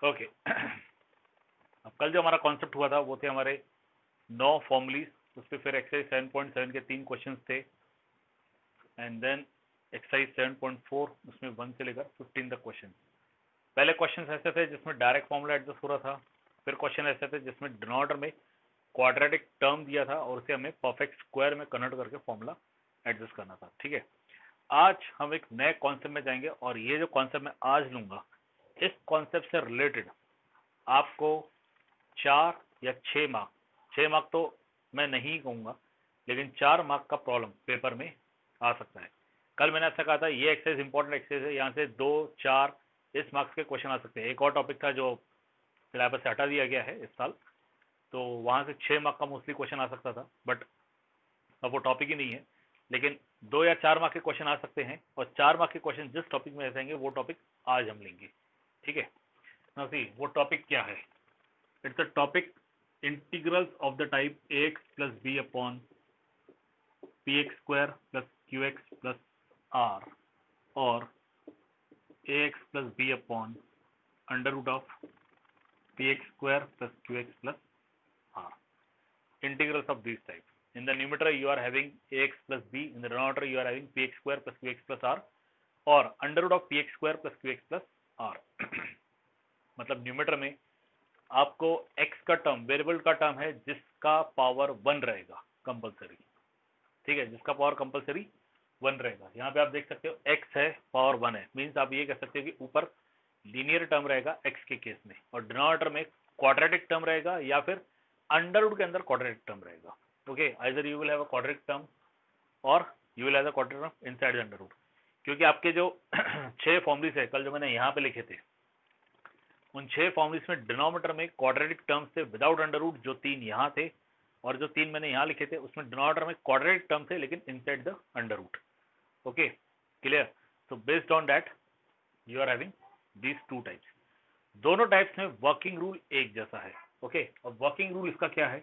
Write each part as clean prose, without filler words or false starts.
Okay अब कल जो हमारा कॉन्सेप्ट हुआ था वो थे हमारे 9 फॉर्मूलीज, उस पर फिर एक्सरसाइज 7.7 के 3 क्वेश्चंस थे, एंड देन एक्सरसाइज 7.4 उसमें 1 से लेकर 15 तक क्वेश्चन। पहले क्वेश्चन ऐसे थे जिसमें डायरेक्ट फॉर्मूला एडजस्ट हो रहा था, फिर क्वेश्चन ऐसे थे जिसमें डिनोमिनेटर में क्वाड्रेटिक टर्म दिया था और उसे हमें परफेक्ट स्क्वायर में कन्वर्ट करके फॉर्मूला एडजस्ट करना था। ठीक है, आज हम एक नए कॉन्सेप्ट में जाएंगे और ये जो कॉन्सेप्ट मैं आज लूंगा, इस कॉन्सेप्ट से रिलेटेड आपको 4 या 6 मार्क तो मैं नहीं कहूँगा, लेकिन 4 मार्क का प्रॉब्लम पेपर में आ सकता है। कल मैंने ऐसा कहा था ये एक्सरसाइज इंपॉर्टेंट एक्सरसाइज है, यहाँ से 2-4 इस मार्क्स के क्वेश्चन आ सकते हैं। एक और टॉपिक था जो सिलेबस से हटा दिया गया है इस साल, तो वहाँ से 6 मार्क का मोस्टली क्वेश्चन आ सकता था, बट अब वो टॉपिक ही नहीं है। लेकिन 2 या 4 मार्क के क्वेश्चन आ सकते हैं, और 4 मार्क के क्वेश्चन जिस टॉपिक में रहेंगे वो टॉपिक आज हम लेंगे। ठीक है ना, सी वो टॉपिक क्या है? It's a topic integrals of the type ax plus b upon px square plus qx plus r और ax plus b upon under root of px square plus qx plus r. Integrals of these types. In the numerator you are having ax plus b, in the denominator you are having px square plus qx plus r और under root of px square plus qx plus r. मतलब numerator में आपको x का term, variable का term है जिसका power 1 रहेगा compulsory. ठीक है, जिसका पावर कंपलसरी 1 रहेगा। यहाँ पे आप देख सकते हो x है, पावर 1 है, मीन्स आप ये कह सकते हो कि ऊपर लीनियर टर्म रहेगा x के केस में, और डिनोमिनेटर में क्वाड्रेटिक टर्म रहेगा या फिर अंडर रूट के अंदर क्वाड्रेटिक टर्म रहेगा। Okay, either you will have a quadratic term or you will have a quadratic term inside the under root. क्योंकि आपके जो 6 फॉर्मूलीज है कल जो मैंने यहाँ पे लिखे थे, उन 6 फॉर्मूलीज में डिनोमिनेटर में क्वाड्रेटिक टर्म्स थे विदाउट अंडर रूट, जो 3 यहाँ थे, और जो 3 मैंने यहाँ लिखे थे उसमें डिनोमिनेटर में क्वाड्रेटिक टर्म थे लेकिन inside the under root. Okay, clear? So based on that you are having these 2 types. दोनों टाइप्स में वर्किंग रूल एक जैसा है। ओके, अब वर्किंग रूल इसका क्या है?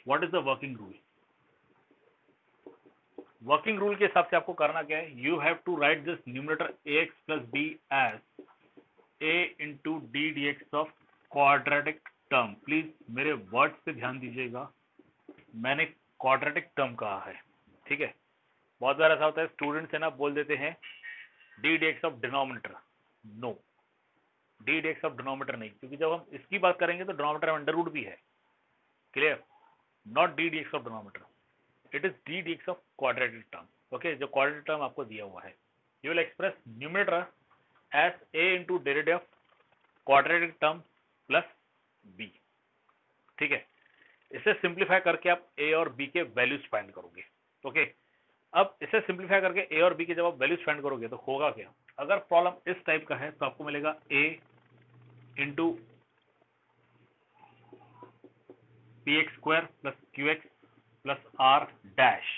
What is the working rule? Working rule के हिसाब से आपको करना क्या है? You have to write this numerator ax plus b as a into d d x of quadratic term. Please मेरे वर्ड पे ध्यान दीजिएगा, मैंने क्वाड्रेटिक टर्म कहा है। ठीक है, बहुत बार ऐसा होता है स्टूडेंट्स है ना, बोल देते हैं d d x of denominator. No, d d x of denominator नहीं, क्योंकि जब हम इसकी बात करेंगे तो डिनोमिनेटर में अंडर रूट भी है। Clear? Not d d x of denominator, it is d d x of quadratic term. Okay, जो क्वाड्रेटिक टर्म आपको दिया हुआ है, you will express numerator as a into derivative of quadratic term plus b। ठीक है, इसे simplify करके आप a और b के वैल्यूज फाइंड करोगे। ओके, अब इसे सिंप्लीफाई करके a और b के जब आप वैल्यूज फाइंड करोगे तो होगा क्या? अगर प्रॉब्लम इस टाइप का है तो आपको मिलेगा a into p x square plus Q x plus are dash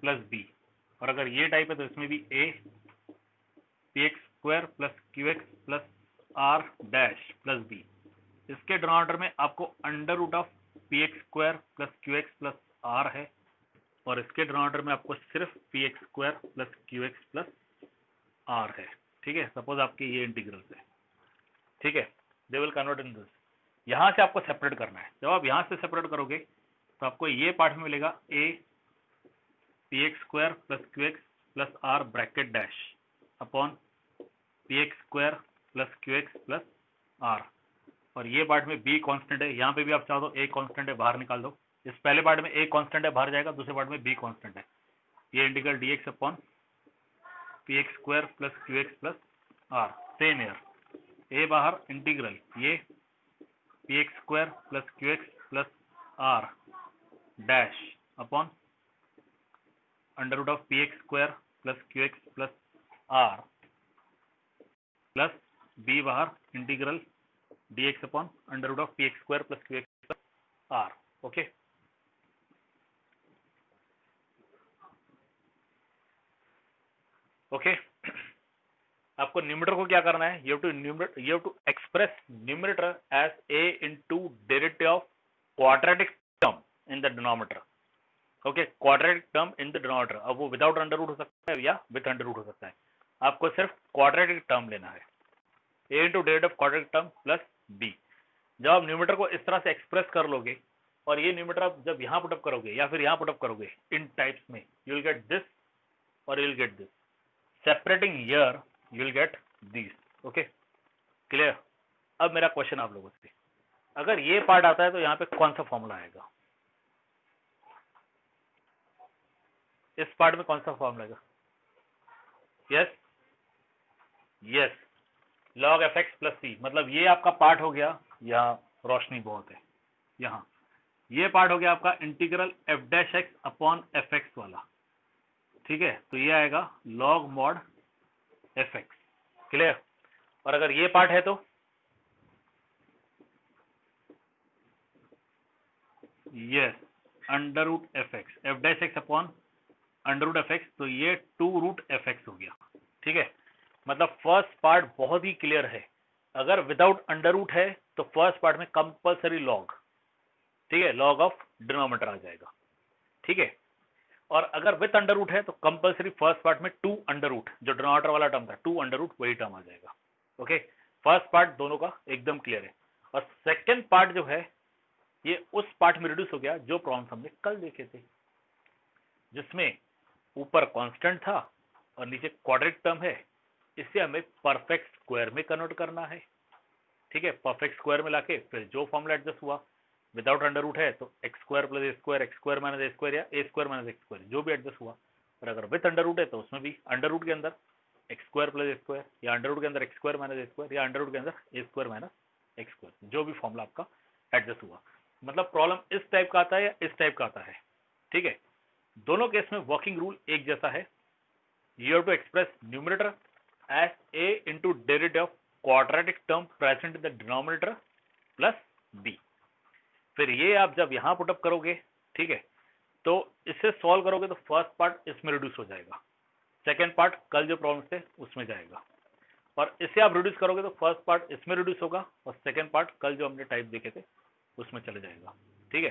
plus b, और अगर ये टाइप है तो इसमें भी a p x square plus Q x plus are dash plus b. इसके डिनोमिनेटर में आपको under root of P x square plus Q x plus r है, और इसके डिनोमिनेटर में आपको सिर्फ p x square plus Q x plus r है। ठीक है, सपोज आपके ये इंटीग्रल्स है। ठीक है, they will convert in this. यहाँ से आपको सेपरेट करना है। जब आप यहाँ से सेपरेट करोगे तो आपको ये पार्ट में मिलेगा a p x square plus Q x plus r bracket dash upon P x square plus Q x plus r, और ये पार्ट में b कांस्टेंट है। यहाँ पे भी आप चाहो तो a कांस्टेंट है, बाहर निकाल दो। इस पहले पार्ट में a कांस्टेंट है, बाहर जाएगा, दूसरे पार्ट में b कांस्टेंट है। ये integral dx upon P x square plus Q x plus R, same here, a बाहर, इंटीग्रल ये P x square plus Q x plus are dash upon under root of P x square plus Q x plus R plus B बाहर, integral D X upon under root of P x square plus Q x plus R. Okay, okay, आपको numerator को क्या करना है? You have to express numerator as a into derivative of quadratic term in the denominator. Okay, quadratic term in the denominator. अब वो without under root हो सकता है या विद अंडर रूट हो सकता है, आपको सिर्फ क्वाड्रेटिक टर्म लेना है। A into derivative of quadratic term plus B. जब आप न्यूमरेटर को इस तरह से एक्सप्रेस कर लोगे और ये न्यूमरेटर आप जब यहाँ पुटअप करोगे या फिर यहाँ पुटअप करोगे इन टाइप्स में, यू विल गेट दिस और you will get this. Separating here you will get this. Okay, clear? अब मेरा क्वेश्चन आप लोगों से, अगर ये पार्ट आता है तो यहाँ पे कौन सा फॉर्मूला आएगा? इस पार्ट में कौन सा फॉर्मूला आएगा? Yes yes, log F X plus C. मतलब ये आपका पार्ट हो गया, यहाँ रोशनी बहुत है, यहाँ ये पार्ट हो गया आपका integral f dash x upon f x वाला। ठीक है, तो ये आएगा log mod f x. Clear? और अगर ये पार्ट है तो yes, under root f x, f dash x upon under root f x, तो ये 2 रूट एफ एक्स हो गया। ठीक है, मतलब फर्स्ट पार्ट बहुत ही क्लियर है। अगर विदाउट अंडर रूट है तो फर्स्ट पार्ट में कंपलसरी लॉग, ठीक है, लॉग ऑफ डिनोमिनेटर आ जाएगा। ठीक है, और अगर विद अंडर रूट है तो कंपलसरी फर्स्ट पार्ट में 2 अंडर रूट, जो डिनोमिनेटर वाला टर्म था 2 अंडर रूट, वही टर्म आ जाएगा। ओके, फर्स्ट पार्ट दोनों का एकदम क्लियर है। और सेकेंड पार्ट जो है ये उस पार्ट में रिड्यूस हो गया जो प्रॉब्लम हमने कल देखे थे, जिसमें ऊपर कांस्टेंट था और नीचे क्वाड्रेटिक टर्म है। इससे हमें परफेक्ट स्क्वायर में कन्वर्ट करना है। ठीक है, परफेक्ट स्क्वायर में लाके फिर जो फॉर्मूला एडजस्ट हुआ, विदाउट अंडर रूट है तो x square plus A square, x square minus a square या ए स्क्वायर माइनस एक्स स्क्वायर, जो भी एडजस्ट हुआ। और अगर विद अंडर रूट है तो उसमें भी अंडर रूट के अंदर एक्स स्क्वायर प्लस ए स्क्वायर, या अंडर रूट के अंदर x square minus a square, या अंडर रूट के अंदर ए स्क्वायर माइनस एक्स स्क्वायर, जो भी फॉर्मूला आपका एडजस्ट हुआ। मतलब प्रॉब्लम इस टाइप का आता है या इस टाइप का आता है। ठीक है, दोनों केस में वर्किंग रूल एक जैसा है। You have to express numerator as a into derivative of quadratic term present in the denominator plus b. फिर ये आप जब यहां पुटअप करोगे, ठीक है, तो इससे सॉल्व करोगे तो फर्स्ट पार्ट इसमें रिड्यूस हो जाएगा, सेकेंड पार्ट कल जो प्रॉब्लम थे उसमें जाएगा, और इससे आप रिड्यूस करोगे तो फर्स्ट पार्ट इसमें रिड्यूस होगा और सेकेंड पार्ट कल जो हमने टाइप देखे थे उसमें चले जाएगा। ठीक है,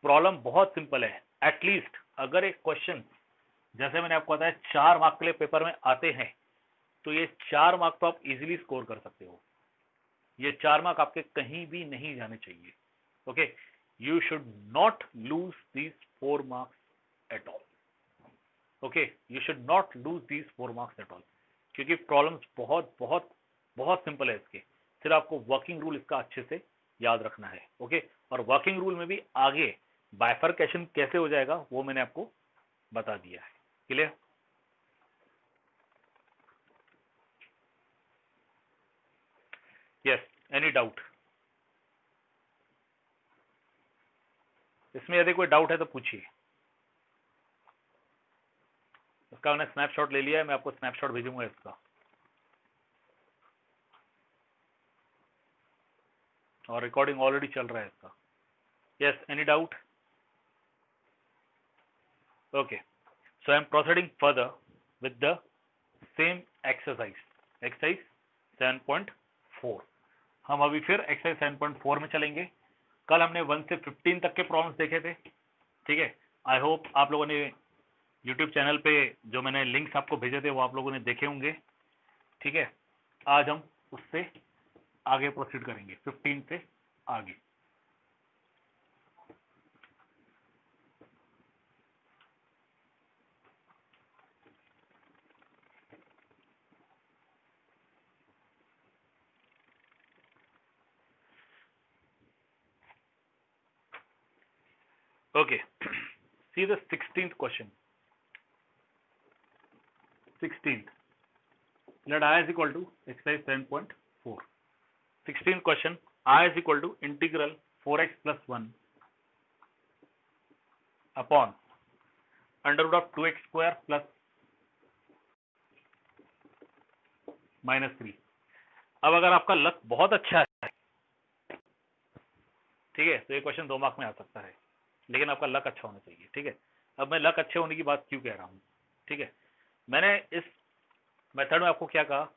प्रॉब्लम बहुत सिंपल है। एटलीस्ट अगर एक क्वेश्चन जैसे मैंने आपको बताया 4 मार्क के लिए पेपर में आते हैं तो ये 4 मार्क तो आप इजीली स्कोर कर सकते हो। ये 4 मार्क आपके कहीं भी नहीं जाने चाहिए। Okay, you should not lose these 4 marks at all. Okay, you should not lose these 4 marks at all, क्योंकि प्रॉब्लम्स बहुत बहुत बहुत सिंपल है इसके। सिर्फ आपको वर्किंग रूल इसका अच्छे से याद रखना है। ओके, और वर्किंग रूल में भी आगे बाइफरकेशन कैसे हो जाएगा वो मैंने आपको बता दिया है। क्लियर? Yes, any doubt? इसमें यदि कोई डाउट है तो पूछिए। इसका मैंने स्नैपशॉट ले लिया है, मैं आपको स्नैपशॉट भेजूंगा इसका, और रिकॉर्डिंग ऑलरेडी चल रहा है इसका। Yes, any doubt? Okay, so I am proceeding further with the same exercise, exercise 7.4। हम अभी फिर एक्सरसाइज 7.4 में चलेंगे। कल हमने 1 से 15 तक के प्रॉब्लम्स देखे थे। ठीक है, आई होप आप लोगों ने यूट्यूब चैनल पे जो मैंने लिंक्स आपको भेजे थे वो आप लोगों ने देखे होंगे। ठीक है, आज हम उससे आगे प्रोसीड करेंगे, 15 से आगे। Okay, see the 16th question. 16th. Let I is equal to exercise 7.4. 16th question. I is equal to integral 4x plus 1 upon under root of 2x square plus minus 3. अब अगर आपका लक बहुत अच्छा है, ठीक है, तो ये क्वेश्चन 2 मार्क में आ सकता है, लेकिन आपका लक अच्छा होना चाहिए। ठीक है, अब मैं लक अच्छे होने की बात क्यों कह रहा हूँ? ठीक है, मैंने इस मेथड में आपको क्या कहा,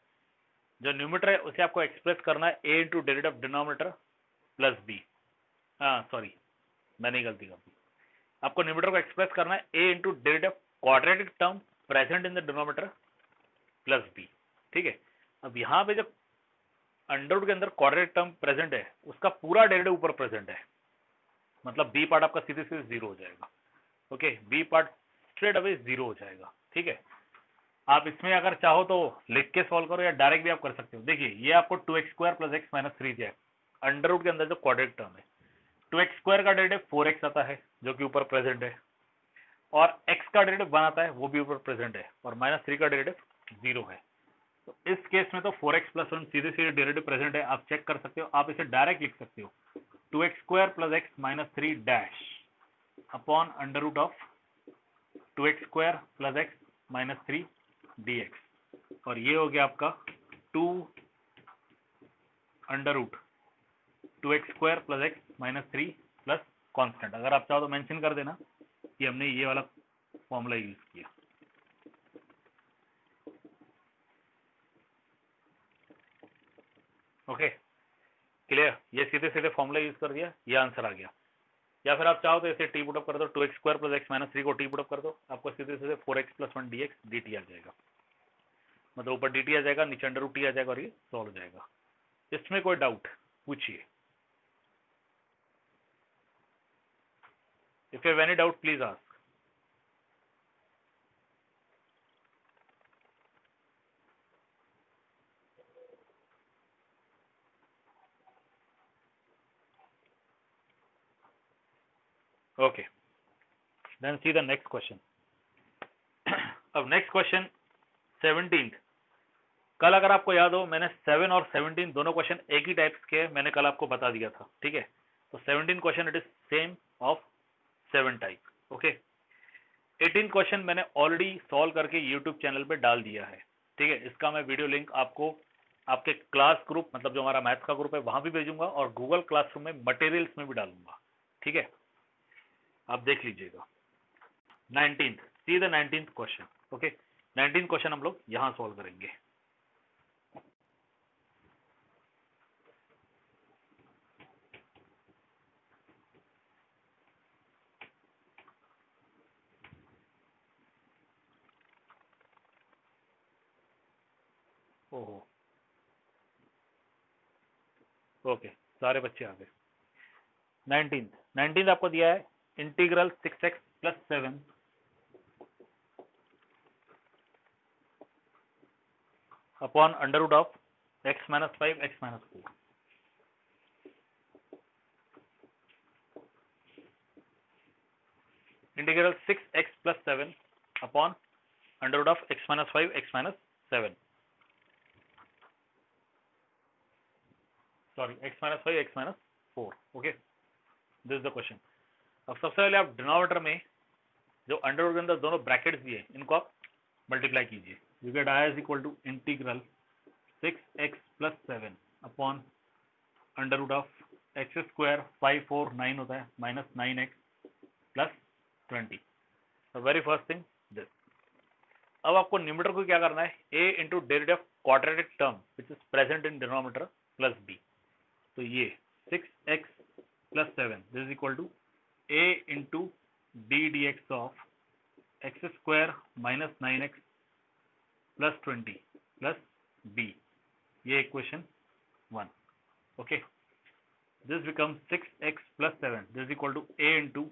जो न्यूमरेटर है उसे आपको एक्सप्रेस करना है A into derivative of denominator plus B. हाँ सॉरी, मैंने ही गलती कर दी। आपको न्यूमरेटर को एक्सप्रेस करना है A into derivative quadratic term present in the denominator plus B. ठीक है, अब यहाँ पे जब अंडर रूट के अंदर क्वाड्रेटिक टर्म प्रेजेंट है उसका पूरा डेरिवेटिव ऊपर प्रेजेंट है, मतलब बी पार्ट आपका सीधे सीधे जीरो हो जाएगा। Okay, b part straight away zero हो जाएगा। ठीक है, आप इसमें अगर चाहो तो लिख के सॉल्व करो या डायरेक्ट भी आप कर सकते हो। देखिए ये आपको 2x² + x - 3 दिया है अंडर रूट के अंदर जो क्वाड्रेटिक टर्म है। 2x² का डेरिवेटिव 4x आता है जो कि ऊपर प्रेजेंट है, और x का डेरिवेटिव 1 आता है वो भी ऊपर प्रेजेंट है, और -3 का डेरिवेटिव 0 है। तो इस केस में तो 4x + 1 सीधे सीधे डेरिवेटिव प्रेजेंट है, आप चेक कर सकते हो। आप इसे डायरेक्ट लिख सकते हो 2x² + x - 3 dash upon under root of 2x² + x - 3 dx, और ये हो गया आपका 2 under root 2x² + x - 3 plus constant. अगर आप चाहो तो मेंशन कर देना कि हमने ये वाला फॉर्मूला यूज किया। ओके क्लियर, ये सीधे सीधे फॉर्मूला यूज कर दिया, ये आंसर आ गया। या फिर आप चाहो तो इसे टी पुटअप कर दो, 2x² + x - 3 को टी पुटअप कर दो, आपको सीधे सीधे 4x + 1 dx dt आ जाएगा। मतलब ऊपर dt आ जाएगा, नीचे अंडर रूट t आ जाएगा, और ये सॉल्व हो जाएगा। इसमें कोई डाउट पूछिए। If you have any doubt please ask. Okay, then see the next question. अब नेक्स्ट क्वेश्चन 17। कल अगर आपको याद हो मैंने 7 और 17 दोनों क्वेश्चन एक ही टाइप्स के मैंने कल आपको बता दिया था। ठीक है, तो 17 question it is same of 7 type. Okay, 18 question मैंने ऑलरेडी सॉल्व करके यूट्यूब चैनल पे डाल दिया है। ठीक है, इसका मैं वीडियो लिंक आपको आपके क्लास ग्रुप, मतलब जो हमारा मैथ्स का ग्रुप है वहां भी भेजूंगा, और गूगल क्लासरूम में मटेरियल्स में भी डालूंगा। ठीक है, आप देख लीजिएगा। 19th, see the 19th question. Okay, 19th question हम लोग यहां सॉल्व करेंगे। ओहो, ओके, सारे बच्चे आ गए। 19th आपको दिया है integral 6x + 7 upon under root of x - 5 x - 4। Integral 6x + 7 upon under root of x - 5 x - 7, sorry x - 5 x - 4। Okay, this is the question. अब सबसे पहले आप डिनोमिनेटर में जो अंडर रूट के अंदर दोनों ब्रैकेट्स दिए इनको आप मल्टीप्लाई कीजिए। You get I = integral 6x + 7 upon under root of x², 5 4 9 होता है, -9x + 20। Very first thing this. अब आपको न्यूमरेटर को क्या करना है, a into derivative of quadratic term which is present in denominator plus b। तो ये 6x + 7 this equal to a into d dx of x² - 9x + 20 plus b। ये equation 1। Okay, this becomes 6x + 7 this is equal to a into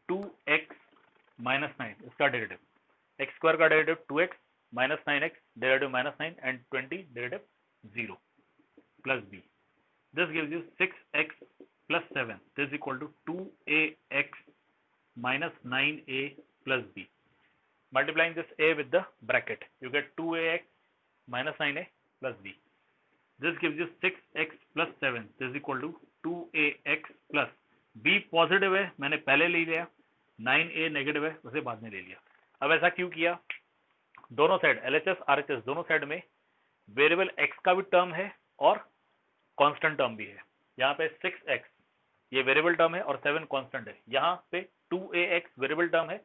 2x - 9, इसका derivative x² का derivative 2x - 9x derivative -9 and 20 derivative 0 plus b। this gives you 6x + 7 this is equal to 2ax - 9a plus b। multiplying this a with the bracket you get 2ax - 9a plus b। this gives you 6x + 7 this is equal to 2ax plus b positive है मैंने पहले ले लिया, 9a negative है उसे बाद में ले लिया। अब ऐसा क्यों किया, दोनों साइड LHS RHS दोनों साइड में वेरिएबल x का भी टर्म है और कांस्टेंट टर्म भी है। यहाँ पे 6x ये वेरिएबल टर्म है और 7 कांस्टेंट है। यहाँ पे 2ax वेरिएबल टर्म है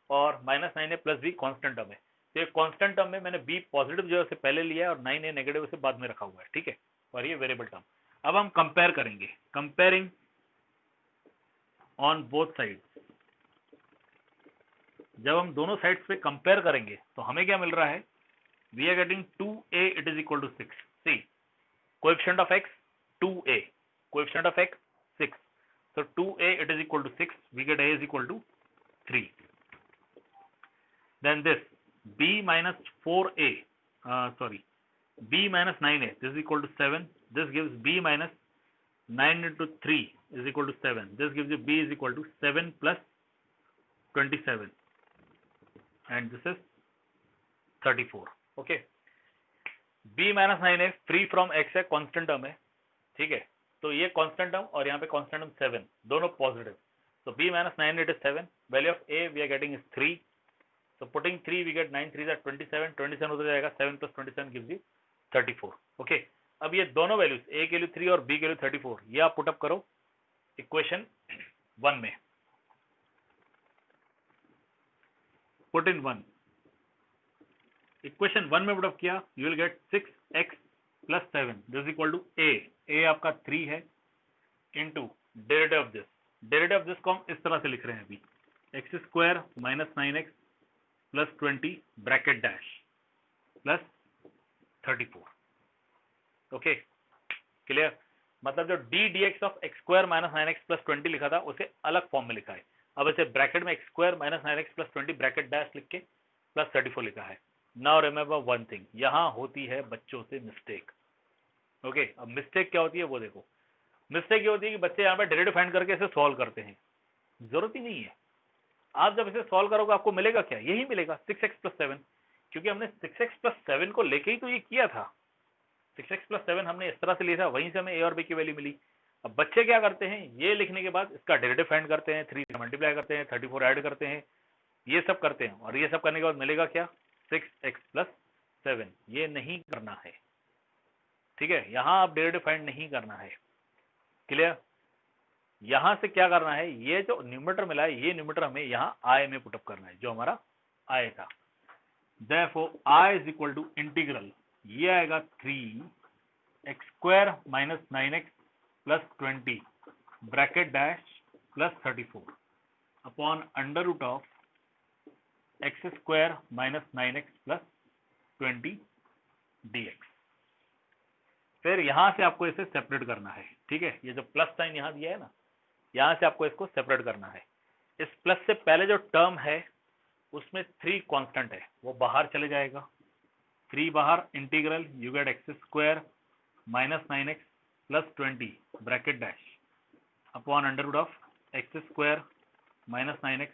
और -9a plus b constant term है। तो ये कांस्टेंट टर्म में मैंने b पॉजिटिव जो है पहले लिया है और 9a नेगेटिव उसे बाद में रखा हुआ है। ठीक है, और ये वेरिएबल टर्म। अब हम कंपेयर करेंगे, कंपेयरिंग ऑन बोथ साइड। जब हम दोनों साइड्स पे कंपेयर करेंगे तो हमें क्या मिल रहा है, we are getting 2a it is equal to 6। See coefficient of x 2a, coefficient of x 6. So 2a it is equal to 6. We get a is equal to 3. Then this b minus 4a, b minus 9a, this is equal to 7. This gives b minus 9 into 3 is equal to 7. This gives you b is equal to 7 plus 27, and this is 34. Okay, b minus 9 है, free from x है, constant term है, ठीक है. तो ये constant term और यहाँ पे कांस्टेंट टर्म 7, दोनों positive. So b minus 9 it is 7. Value of a we are getting is 3. So putting 3 we get 9 3 is 27. 27 उधर जाएगा, 7 plus 27 gives you 34. ओके, अब ये दोनों वैल्यूज a के लिए 3 और b के लिए 34, ये आप पुटअप करो इक्वेशन 1 में. Put in 1. इक्वेशन 1 में पुटअप किया, you will get 6x plus 7 this is equal to a आपका 3 है into derivative of this. Derivative of this को हम इस तरह से लिख रहे हैं अभी, x square minus 9x plus 20 bracket dash plus 34. Okay, clear. मतलब जो d d x of x square minus 9x plus 20 लिखा था उसे अलग फॉर्म में लिखा है. अब इसे ब्रैकेट में x square minus 9x plus 20 bracket dash लिख के प्लस 34 लिखा है. नाउ रिमेंबर वन थिंग, यहाँ होती है बच्चों से मिस्टेक. ओके, अब मिस्टेक क्या होती है वो देखो. मिस्टेक ये होती है कि बच्चे यहाँ पे डेरिवेटिव फाइंड करके इसे सॉल्व करते हैं. जरूरत ही नहीं है. आप जब इसे सॉल्व करोगे आपको मिलेगा क्या, यही मिलेगा 6x प्लस 7, क्योंकि हमने 6x प्लस 7 को लेके ही तो ये किया था. 6x प्लस 7 हमने इस तरह से लिया था, वहीं से हमें a और b की वैल्यू मिली. अब बच्चे क्या करते हैं, ये लिखने के बाद इसका डेरिवेटिव फाइंड करते हैं, 3 से मल्टीप्लाई करते हैं, 34 ऐड करते हैं, ये सब करते हैं, और ये सब करने के बाद मिलेगा क्या, 6x प्लस 7. ये नहीं करना है, ठीक है. यहां आप डेरिवेटिव फाइंड नहीं करना है. क्लियर. यहां से क्या करना है, ये जो न्यूमरेटर मिला है ये न्यूमरेटर हमें यहाँ i में पुटअप करना है, जो हमारा i था. Therefore i is equal to integral, ये आएगा 3x square minus 9x plus 20 bracket dash plus 34 upon under root of x square minus 9x plus 20 dx. फिर यहां से आपको इसे सेपरेट करना है, ठीक है. ये जो प्लस साइन यहां दिया है ना, यहां से आपको इसको सेपरेट करना है. इस प्लस से पहले जो टर्म है उसमें 3 कांस्टेंट है, वो बाहर चले जाएगा. 3 बाहर, integral you get x square minus 9x plus 20 bracket dash upon under root of x square minus 9x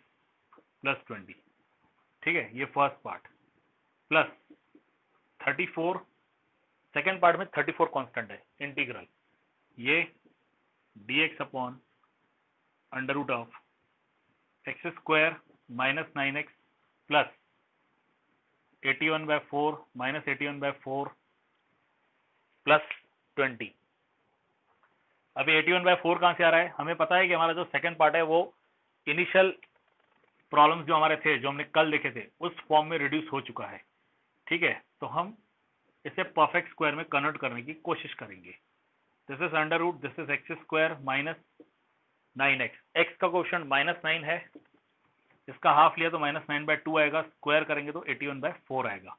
plus 20, ठीक है. ये first part plus 34. Second part में 34 कांस्टेंट है, इंटीग्रल ये dx upon under root of x square minus 9x plus 81/4 minus 81/4 plus 20. अभी 81/4 कहां से आ रहा है, हमें पता है कि हमारा जो सेकंड पार्ट है वो इनिशियल प्रॉब्लम्स जो हमारे थे, जो हमने कल देखे थे, उस फॉर्म में रिड्यूस हो चुका है, ठीक है. तो हम इसे परफेक्ट स्क्वायर में कन्वर्ट करने की कोशिश करेंगे. This is under root, this is x square minus 9x. X का कोएफिशिएंट -9 है, इसका हाफ लिया तो -9/2 आएगा, स्क्वायर करेंगे तो 81/4 आएगा.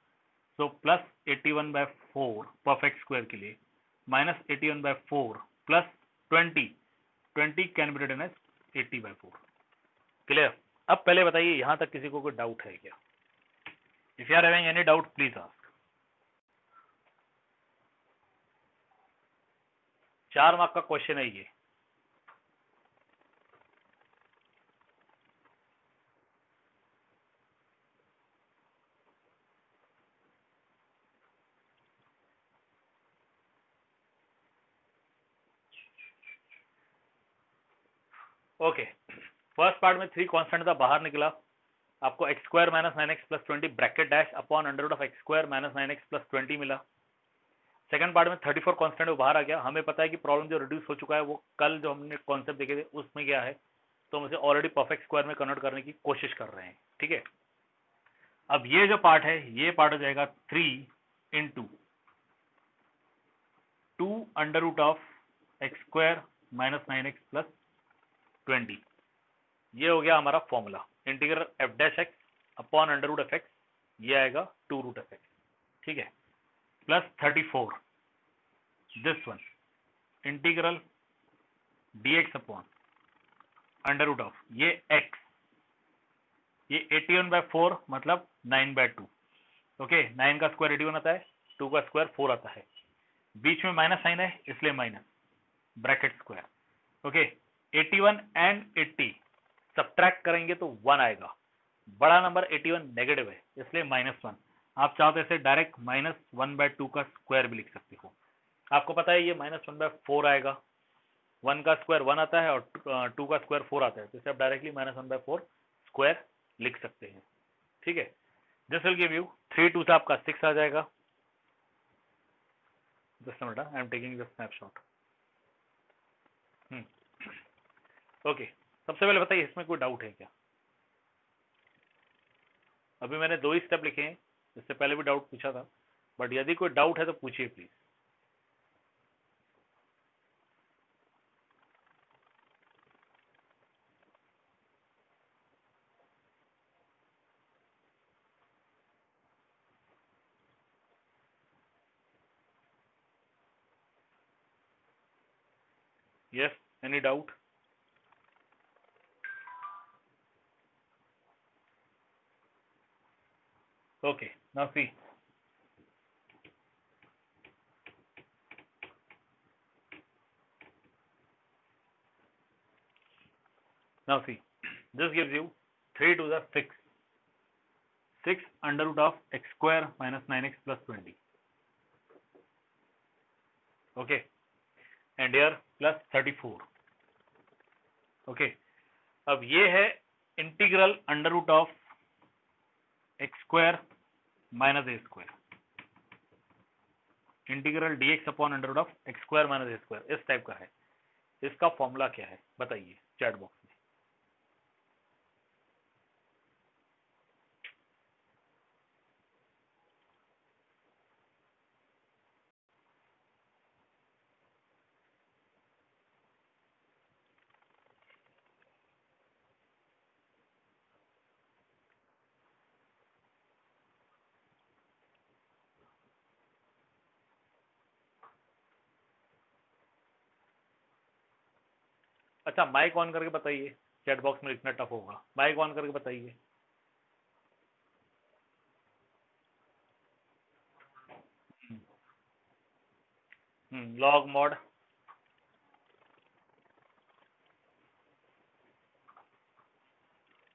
सो प्लस 81/4 परफेक्ट स्क्वायर के लिए, minus 81/4 plus 20 can be written as 80/4. Clear. अब पहले बताइए यहां तक किसी को कोई डाउट है क्या? If you are having any doubt please ask. 4 mark का क्वेश्चन है ये. ओके, फर्स्ट पार्ट में 3 कांस्टेंट था, बाहर निकला, आपको x square minus 9x plus 20 bracket dash upon under root of x square minus 9x plus 20 मिला. सेकंड पार्ट में 34 कांस्टेंट वो बाहर आ गया. हमें पता है कि प्रॉब्लम जो रिड्यूस हो चुका है वो कल जो हमने कॉन्सेप्ट देखे थे उसमें क्या है, तो हम उसे ऑलरेडी परफेक्ट स्क्वायर में कन्वर्ट करने की कोशिश कर रहे हैं, ठीक है. अब ये जो पार्ट है ये पार्ट हो जाएगा 3 into 2 under root of x square minus 9x plus 20. ये हो गया हमारा formula, integral f dash x upon under root f x, ये आएगा 2 रूट एफ एक्स, ठीक है, plus 34. This one integral dx upon under root of ये x, ये 81/4 मतलब 9/2। ओके, 9 का स्क्वायर 81 आता है, 2 का स्क्वायर 4 आता है, बीच में माइनस साइन है इसलिए minus bracket square. Okay, 81 and 80 subtract करेंगे तो 1 आएगा, बड़ा नंबर 81 नेगेटिव है इसलिए -1। आप चाहो तो इसे डायरेक्ट -1/2 का स्क्वायर भी लिख सकते हो। आपको पता है ये -1/4 आएगा, 1 का स्क्वायर 1 आता है और 2 का स्क्वायर 4 आता है, तो इसे आप डायरेक्टली -1/4 स्क्वायर लिख सकते हैं। ठीक है, दिस विल गिव यू 3 2 से आपका 6 आ जाएगा। Just minute, I am taking the snapshot. Okay, सबसे पहले बताइए इसमें कोई डाउट है क्या? अभी मैंने 2 ही स्टेप लिखे हैं, इससे पहले भी डाउट पूछा था, बट यदि कोई डाउट है तो पूछिए please. Yes, any doubt? Okay, now see, now see, this gives you 3 to the 6, 6 under root of x square minus 9x plus 20. Okay, and here plus 34. Okay, अब ये है integral under root of x square minus a square, integral dx upon under root of x square minus a square, इस type का है। इसका formula क्या है बताइए चैट बॉक्स में। अच्छा, माइक ऑन करके बताइए, चैट बॉक्स में लिखना टफ होगा, माइक ऑन करके बताइए। लॉग मॉड,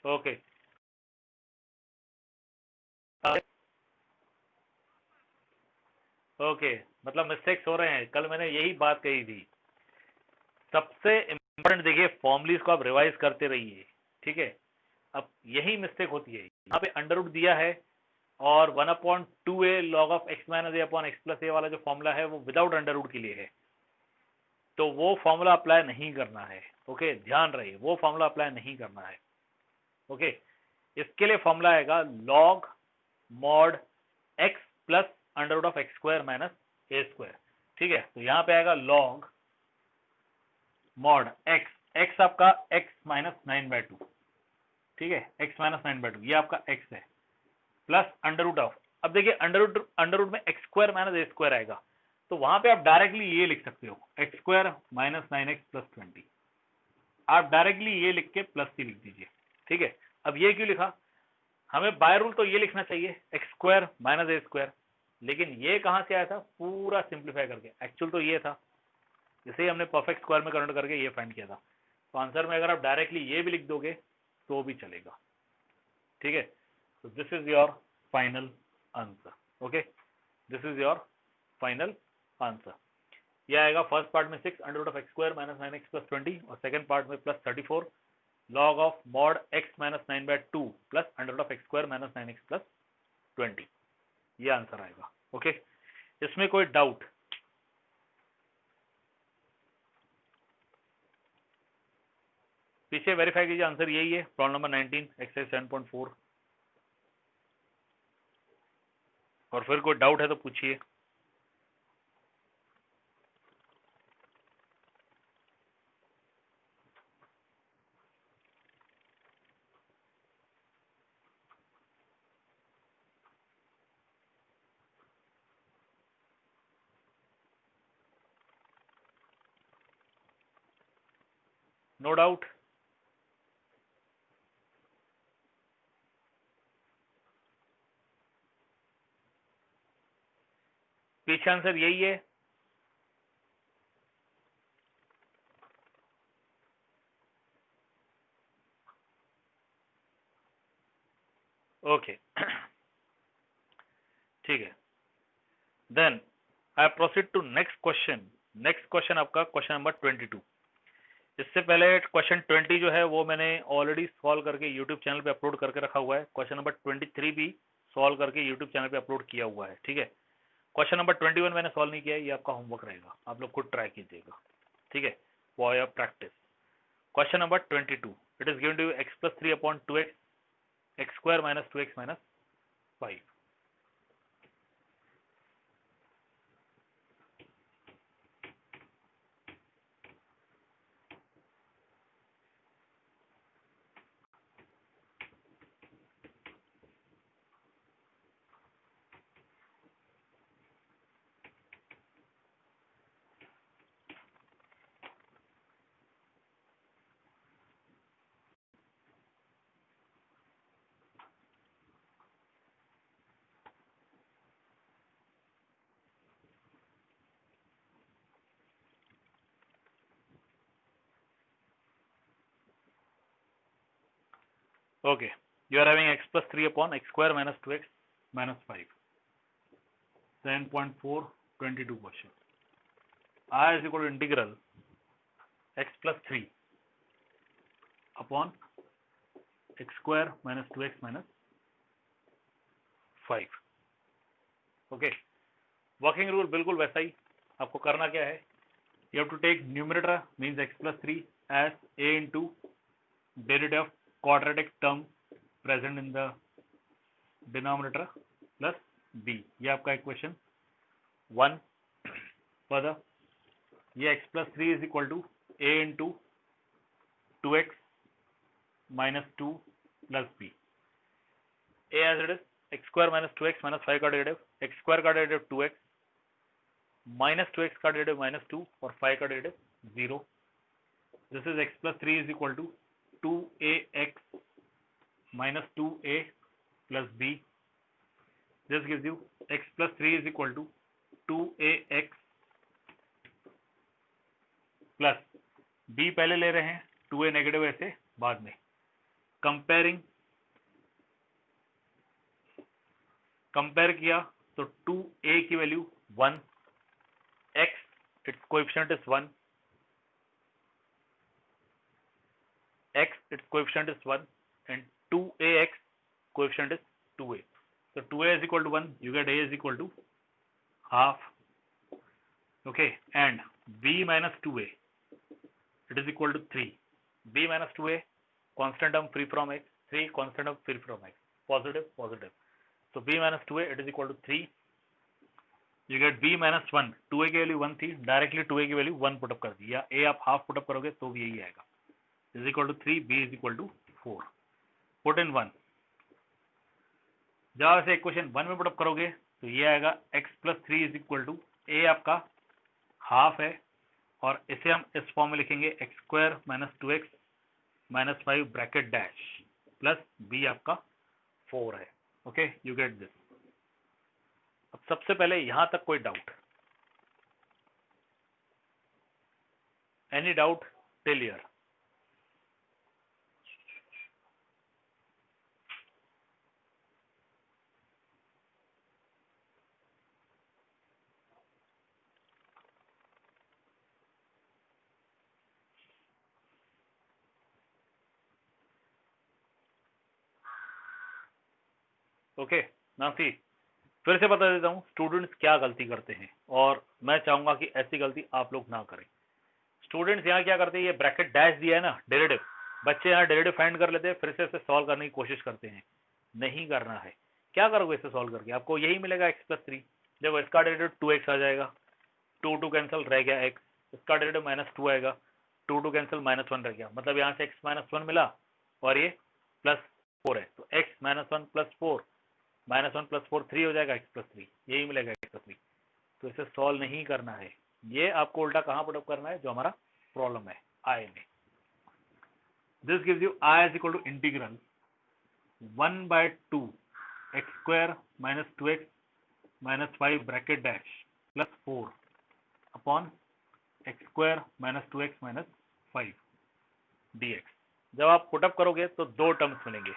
ओके, ओके, मतलब मिस्टेक्स हो रहे हैं। कल मैंने यही बात कही थी, सबसे इम्पोर्टेंट देखिए फॉर्मूलीज को आप रिवाइज करते रहिए। ठीक है, अब यही मिस्टेक होती है, यहाँ पे अंडर रूट दिया है और 1/2a log of x minus A upon X plus A वाला जो फॉर्मूला है वो विदाउट अंडर रूट के लिए है, तो वो फॉर्मूला अप्लाई नहीं करना है। ओके, ध्यान रहे, वो फॉर्मूला अप्लाई नहीं करना है। ओके, इसके लिए फॉर्मूला आएगा log mod x plus under root of x square minus a square. ठीक है, तो यहाँ पे आएगा log मॉड x, x आपका x माइनस 9/2। ठीक है, x माइनस 9/2 ये आपका x है, प्लस अंडर रूट ऑफ, अब देखिए अंडर रूट में x square minus a square आएगा, तो वहां पे आप डायरेक्टली ये लिख सकते हो x square minus 9x plus 20, आप डायरेक्टली ये लिख के प्लस सी लिख दीजिए। ठीक है, अब ये क्यों लिखा, हमें बाय रूल तो ये लिखना चाहिए x square minus a square, लेकिन ये कहां से आया था, पूरा सिंप्लीफाई करके, एक्चुअल तो ये था, इसे ही हमने परफेक्ट स्क्वायर में कन्वर्ट करके ये फाइंड किया था। तो आंसर में अगर आप डायरेक्टली ये भी लिख दोगे तो भी चलेगा। ठीक है, so this is your final answer. Okay, this is your final answer. ये आएगा फर्स्ट पार्ट में 6 under root of x square minus 9x plus 20 और सेकंड पार्ट में plus 34 log of mod x minus 9/2 plus under root of x square minus 9x plus 20, ये answer आएगा। Okay, इसमें कोई doubt? पीछे वेरीफाई कीजिए, answer यही है, प्रॉब्लम नंबर 19 एक्सरसाइज 7.4। और फिर कोई डाउट है तो पूछिए। No doubt? पीछे आंसर यही है। ओके ठीक है, then I proceed to next question. Next question आपका क्वेश्चन नंबर 22। इससे पहले क्वेश्चन 20 जो है वो मैंने ऑलरेडी सॉल्व करके यूट्यूब चैनल पे अपलोड करके रखा हुआ है। क्वेश्चन नंबर 23 भी सॉल्व करके यूट्यूब चैनल पे अपलोड किया हुआ है, ठीक है। क्वेश्चन नंबर 21 मैंने सॉल्व नहीं किया है, ये आपका होमवर्क रहेगा, आप लोग खुद ट्राई कीजिएगा, ठीक है, for your practice. Question number 22, it is given to x plus 3 upon 2x x square minus 2x minus 5। Okay, you are having x plus 3 upon x square minus 2x minus 5. 7.4 22 question. I is equal to integral x plus 3 upon x square minus 2x minus 5. Okay, working rule बिल्कुल वैसा ही। आपको करना क्या है, you have to take numerator means x plus 3 as a into derivative of quadratic term present in the denominator plus b। ये आपका equation 1। Further ये x plus 3 is equal to a into 2x minus 2 plus b। a as it is x square minus 2x minus 5 का derivative, x square का derivative 2x minus 2x का derivative minus 2 और 5 का derivative 0। This is x plus 3 is equal to 2ax minus 2a plus b। This gives you x plus 3 is equal to 2ax plus b पहले ले रहे हैं, 2a negative ऐसे बाद में। कंपेयर किया तो 2a की value 1, x it's coefficient is 1, x its coefficient is 1 and 2ax coefficient is 2a. So 2a is equal to 1, you get a is equal to half. Okay, and b minus 2a, it is equal to 3. b minus 2a, constant term free from x, 3 constant term free from x, positive positive. So b minus 2a, it is equal to 3. You get b minus 1, 2a की value 1 थी, directly 2a की value 1 put up कर दी, या a आप half put up करोगे तो भी यही आएगा, is equal to 3, b is equal to 4. Put in 1. जब ऐसे इक्वेशन 1 में पुटअप करोगे तो ये आएगा x plus 3 is equal to a आपका हाफ है, और इसे हम इस फॉर्म में लिखेंगे x square minus 2x minus 5 bracket dash plus b आपका 4 है। Okay, you get this. अब सबसे पहले यहां तक कोई doubt? Any doubt till here? Okay नासी, फिर से बता देता हूँ स्टूडेंट्स क्या गलती करते हैं, और मैं चाहूंगा कि ऐसी गलती आप लोग ना करें। स्टूडेंट्स यहाँ क्या करते हैं, ये ब्रैकेट डैश दिया है ना डेरिवेटिव, बच्चे यहाँ डेरिवेटिव फाइंड कर लेते हैं, फिर से इसे सॉल्व करने की कोशिश करते हैं। नहीं करना है। क्या करोगे इसे सॉल्व करके? आपको यही मिलेगा x प्लस 3। देखो इसका डेरिवेटिव 2x आ जाएगा, 2 कैंसिल रह गया x, इसका डेरिवेटिव माइनस 2 आएगा, 2 कैंसिल माइनस 1 रह गया, मतलब यहाँ से x माइनस 1 मिला और ये प्लस 4 है, तो x minus 1 plus 4 minus 1 plus 4 3 हो जाएगा, x प्लस 3 यही मिलेगा x प्लस 3। तो इसे सॉल्व नहीं करना है, ये आपको उल्टा कहाँ पुटअप करना है, जो हमारा प्रॉब्लम है आई में। This gives you I is equal to integral 1/2 x square minus 2x minus 5 bracket dash plus 4 upon x square minus 2x minus 5 dx। जब आप पुटअप करोगे तो दो टर्म्स मिलेंगे।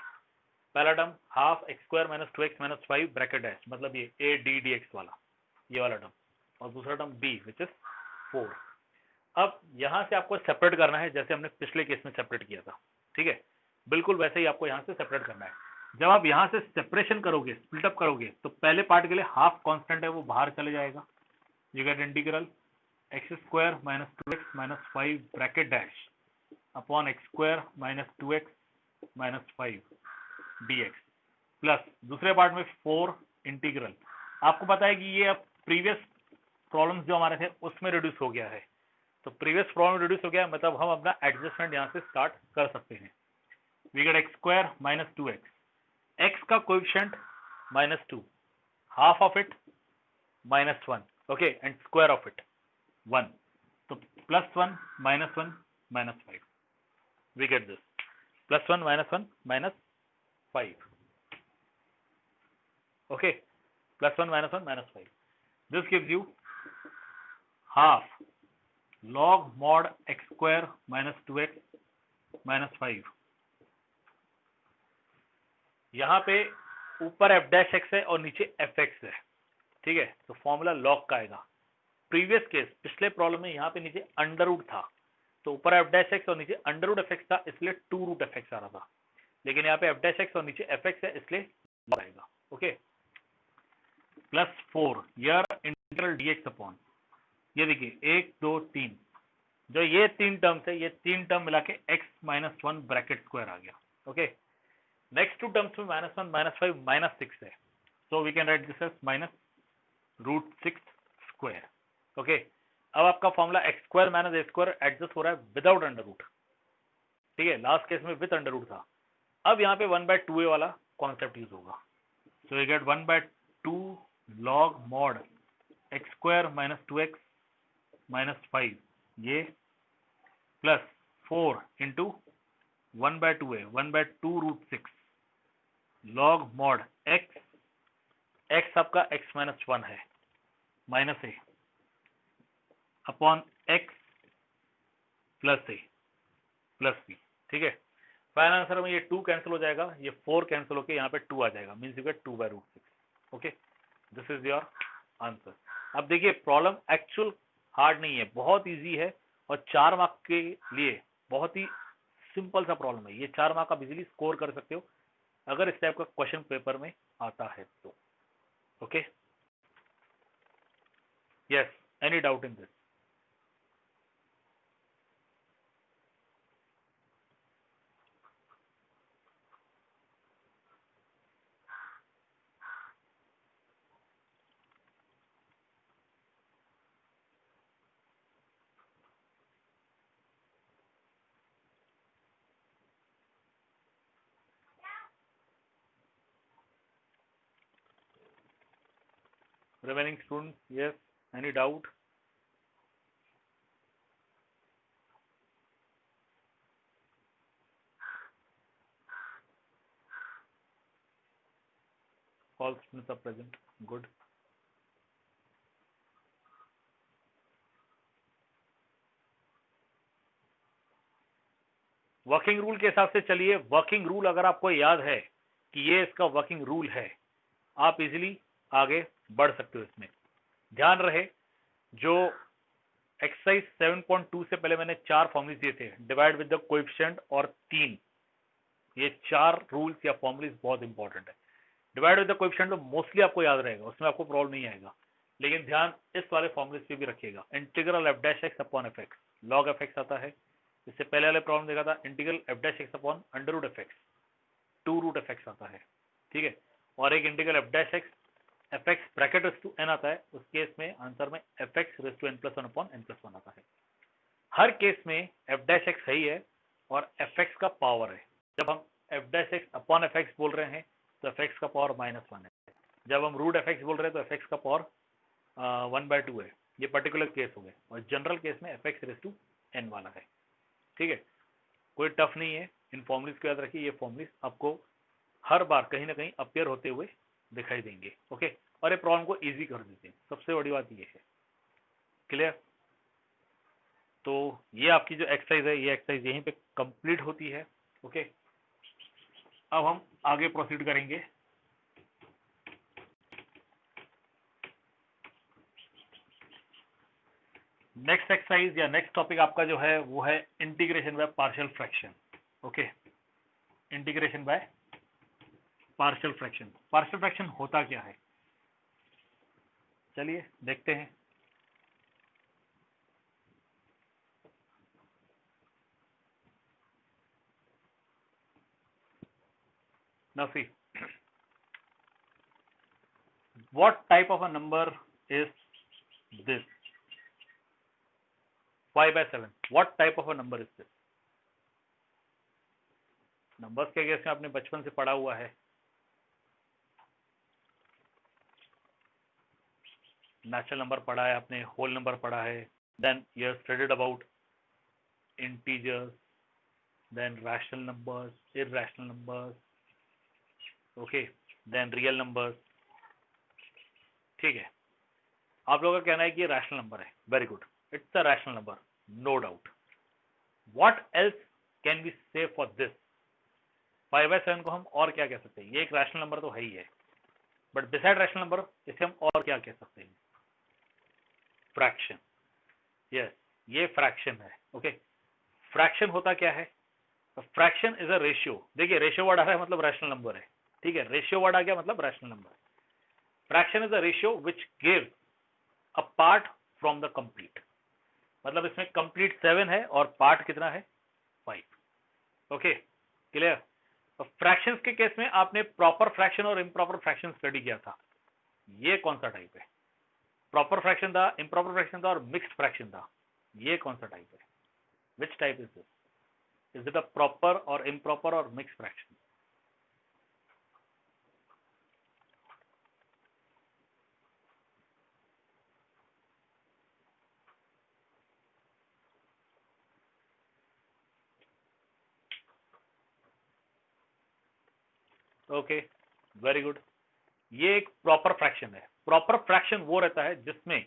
पहला term half x square minus 2x minus 5 bracket dash, मतलब ये a d dx वाला, ये वाला टर्म, और दूसरा टर्म b विच इज 4। अब यहां से आपको सेपरेट करना है जैसे हमने पिछले केस में सेपरेट किया था, ठीक है, बिल्कुल वैसे ही आपको यहां से सेपरेट करना है। जब आप यहां से सेपरेशन करोगे, स्प्लिट अप करोगे, तो पहले पार्ट के लिए हाफ कांस्टेंट है वो बाहर चले जाएगा। You get integral x square minus 2x minus 5 bracket dash upon x square minus 2x minus 5 dx plus दूसरे पार्ट में 4 इंटीग्रल। आपको पता है कि ये अब प्रीवियस प्रॉब्लम्स जो हमारे थे उसमें रिड्यूस हो गया है, तो प्रीवियस प्रॉब्लम रिड्यूस हो गया, मतलब हम अपना एडजस्टमेंट यहां से स्टार्ट कर सकते हैं। We get x square minus 2x, x का coefficient minus 2, half of it minus 1, okay, and square of it 1, तो plus 1 minus 1 minus 5। We get this plus 1 minus 5, okay, plus 1 minus 5। This gives you half log mod x square minus 2x minus 5। यहाँ पे ऊपर f dash x है और नीचे fx है, ठीक है, तो फॉर्मूला log का आएगा। प्रीवियस केस पिछले प्रॉब्लम में यहाँ पे नीचे अंडर रूट था, तो ऊपर f डैश x और नीचे अंडर रूट fx था, इसलिए 2 रूट fx आ रहा था, लेकिन यहाँ पे f डैश x और नीचे fx है, इसलिए log आएगा, ओके। प्लस 4 यर इंटीग्रल dx अपॉन, ये देखिए 1 2 3, जो ये तीन टर्म्स है, ये तीन टर्म मिला के x माइनस 1 ब्रैकेट स्क्वायर आ गया, ओके। नेक्स्ट टू टर्म्स में माइनस 1 माइनस 5 माइनस 6 है, so we can write this as minus root 6 square, okay. अब आपका formula x square minus a square adjust हो रहा है विदाउट अंडर रूट, ठीक है, लास्ट केस में विद अंडर रूट था। अब यहाँ पे 1/2a वाला कॉन्सेप्ट यूज होगा, so we get 1/2 log mod x square minus 2x minus 5 ये plus 4 into 1/2a 1/2 root 6 log mod x आपका x माइनस 1 है minus a upon x plus a plus b, ठीक है। फाइनल आंसर में ये 2 cancel हो जाएगा, ये 4 कैंसिल होके यहाँ पे 2 आ जाएगा, means you get 2/√6, okay. This is your answer. अब देखिए प्रॉब्लम एक्चुअल हार्ड नहीं है, बहुत इजी है, और 4 मार्क के लिए बहुत ही सिंपल सा प्रॉब्लम है। ये 4 मार्क आप इजीली स्कोर कर सकते हो अगर इस टाइप का क्वेश्चन पेपर में आता है तो, okay. Yes, any doubt in this? Remaining students, yes, any doubt? All students are present, good. Working rule के हिसाब से चलिए। वर्किंग रूल अगर आपको याद है कि ये इसका वर्किंग रूल है, आप इजीली आगे बढ़ सकते हो इसमें। ध्यान रहे, जो एक्सरसाइज 7.2 से पहले मैंने 4 फॉर्मूले दिए थे, डिवाइड विद द कोएफिशिएंट और 3, ये 4 रूल्स या फॉर्मूलेस बहुत इंपॉर्टेंट है। डिवाइड विद द कोएफिशिएंट तो मोस्टली आपको याद रहेगा, उसमें आपको प्रॉब्लम नहीं आएगा, लेकिन ध्यान इस वाले फॉर्मूलेस पे भी रखिएगा। Integral f dash x upon f x, log f x आता है। इससे पहले वाले प्रॉब्लम देखा था integral f dash x upon under root f x, 2 root f x आता है, ठीक है। और एक integral f dash x f x bracket raise to n आता है, उस केस में आंसर में f x raise to n plus one upon n plus one आता है। हर केस में एफ डैश एक्स सही है और एफ एक्स का पावर है। जब हम F dash x upon f x बोल रहे हैं तो एफ एक्स का पावर -1 है। जब हम रूट एफ एक्स बोल रहे हैं तो एफ एक्स का पावर 1/2 है। ये पर्टिकुलर केस हो गए, और जनरल केस में f x raise to n वाला है, ठीक है। कोई टफ नहीं है, इन फॉर्मुलीज को याद रखिए, ये फॉर्मुलीज आपको हर बार कहीं ना कहीं अपीयर होते हुए दिखाई देंगे। ओके, और ये प्रॉब्लम को इजी कर देते हैं, सबसे बड़ी बात ये है। क्लियर? तो ये आपकी जो एक्सरसाइज है, ये एक्सरसाइज यहीं पे कंप्लीट होती है। ओके, अब हम आगे प्रोसीड करेंगे। नेक्स्ट एक्सरसाइज या नेक्स्ट टॉपिक आपका जो है वो है integration by partial fraction. Okay, integration by partial fraction. Partial fraction होता क्या है, चलिए देखते हैं। Now see, what type of a number is this? 5/7. What type of a number is this? Numbers के केस में आपने बचपन से पढ़ा हुआ है, नेचुरल नंबर पढ़ा है आपने, होल नंबर पढ़ा है, then you have studied about integers, then rational numbers, irrational numbers, okay, then real numbers. ठीक है, आप लोगों का कहना है कि ये रैशनल नंबर है, very good, it's a rational number, no doubt. What else can be say for this? 5/7 को हम और क्या कह सकते हैं? ये एक रैशनल नंबर तो है ही है, बट बिसाइड रैशनल नंबर इसे हम और क्या कह सकते हैं? फ्रैक्शन। यस, ये फ्रैक्शन है। ओके, फ्रैक्शन होता क्या है? Fraction is a ratio. देखिए, रेशियो वर्ड आ रहा है मतलब रैशनल नंबर है, ठीक है, रेशियो वर्ड आ गया मतलब rational number. Fraction is a ratio which gives a part from the complete. मतलब इसमें कंप्लीट 7 है और पार्ट कितना है? 5। Okay, clear? तो फ्रैक्शंस के केस में आपने प्रॉपर फ्रैक्शन और इम्प्रॉपर फ्रैक्शन स्टडी किया था। ये कौन सा टाइप है? प्रॉपर फ्रैक्शन था, इम्प्रॉपर फ्रैक्शन था और मिक्स्ड फ्रैक्शन था। ये कौन सा टाइप है? Which type is this? Is it a proper और इम्प्रॉपर और mixed fraction? Okay, very good, ये एक प्रॉपर फ्रैक्शन है। प्रॉपर फ्रैक्शन वो रहता है जिसमें